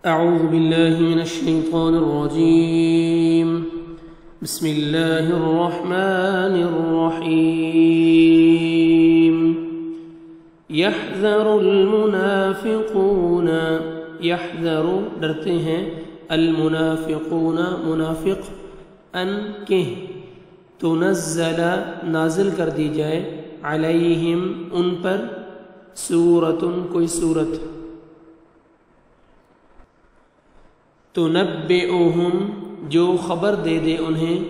أعوذ بالله من الشيطان الرجيم بسم الله الرحمن الرحيم يحذر المنافقون يحذر ڈرتے ہیں المنافقون منافق ان کہ تنزل نازل کر دی جائے علیہم ان پر سورۃ کوئی سورت تنبئہم جو خبر دے دے انہیں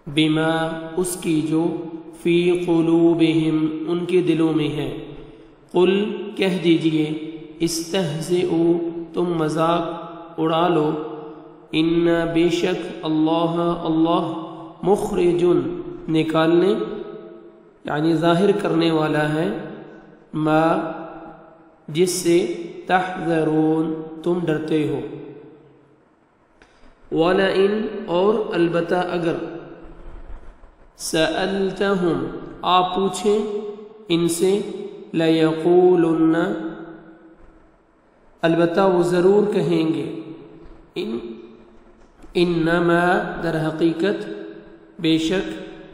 بما اس کی جو فی قلوبہم ان کے دلوں میں ہے قل کہہ دیجئے استہزئوا تم مذاق اڑا لو ان بے شک اللہ مخرج نکالنے یعنی ظاہر کرنے والا ہے ما جس سے تحذرون تم ڈرتے ہو وَلَئِنْ اور البتہ اگر سألتہم آپ پوچھیں ان سے لَيَقُولُنَّ البتہ وہ ضرور کہیں گے انما در حقیقت بے شک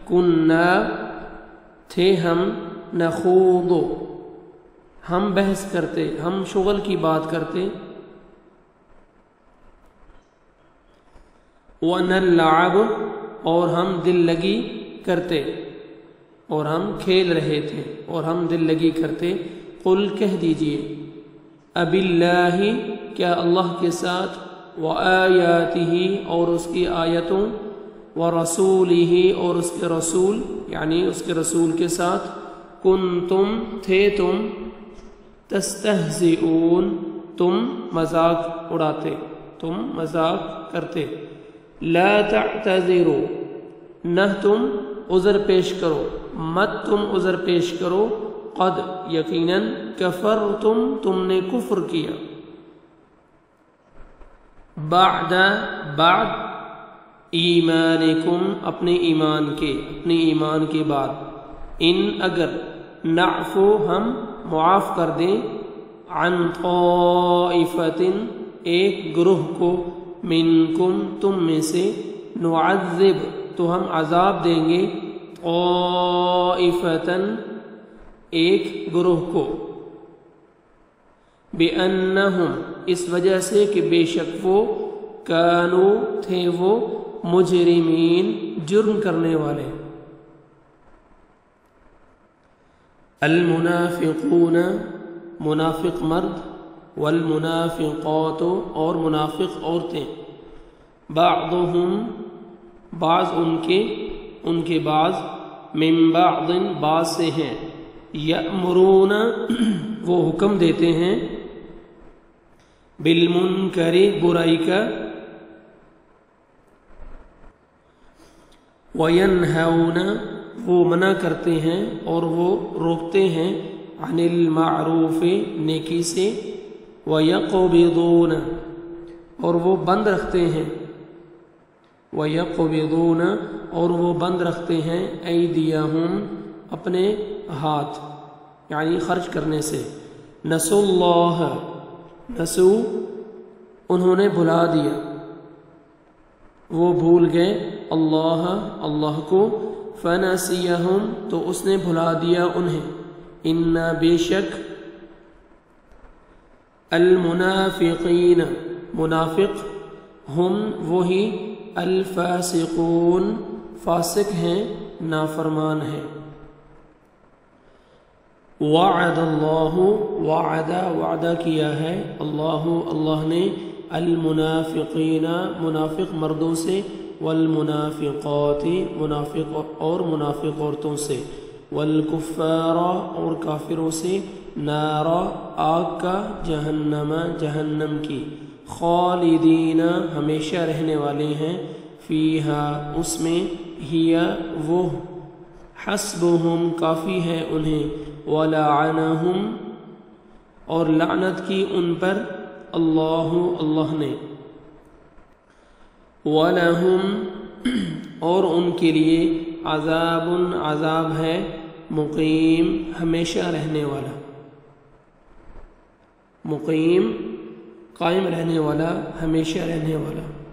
کننا تھے ہم نخوض ہم بحث کرتے ہم شغل کی بات کرتے وَنَلْعَبُ اور ہم دل لگی کرتے اور ہم کھیل رہے تھے اور ہم دل لگی کرتے قل کہہ دیجئے اب اللہ کیا اللہ کے ساتھ وآیاتہ اور اس کی آیتوں ورسولہ اور اس کے رسول یعنی اس کے رسول کے ساتھ کنتم تھے تم تستہزئون تم مذاق اڑاتے تم مذاق کرتے لا تعتذروا نہ تم عذر پیش کرو مت تم عذر پیش کرو قد یقیناً کفرتم تم نے کفر کیا بعد ایمانکم اپنے ایمان کے بعد ان اگر نعفو ہم معاف کر دیں عن طائفۃ ایک گروہ کو منکم تم میں سے نعذب تو ہم عذاب دیں گے طائفۃ ایک گروہ کو بِأَنَّهُمْ اس وجہ سے کہ بے شک وہ کانو تھے وہ مجرمین جرم کرنے والے المنافقون منافق مرد والمنافقات اور منافق عورتیں بعضهم بعض ان کے بعض من بعض بعض سے ہیں یأمرون وہ حکم دیتے ہیں بالمنکر برائی کا وینہون وہ منع کرتے ہیں اور وہ روکتے ہیں عن المعروف نیکی سے ویقبضون اور وہ بند رکھتے ہیں ویقبضون اور وہ بند رکھتے ہیں ایدیہم اپنے ہاتھ یعنی خرچ کرنے سے نسوا اللہ نسو انہوں نے بھلا دیا وہ بھول گئے اللہ کو فنسیہم تو اس نے بھلا دیا انہیں ان بے شک المنافقین منافق ہم وہی الفاسقون فاسق ہیں نافرمان ہیں وعد اللہ وعدہ کیا ہے اللہ نے المنافقین منافق مردوں سے والمنافقات منافق اور منافق عورتوں سے والکفار اور کافروں سے نار آگ کا جہنم کی خالدین ہمیشہ رہنے والے ہیں فیہا اس میں ہی وہ حسبہم کافی ہے انہیں ولعنہم اور لعنت کی ان پر اللہ نے ولہم اور ان کے لیے عذاب ہے مقیم ہمیشہ رہنے والا مقیم قائم رہنے والا، ہمیشہ رہنے والا۔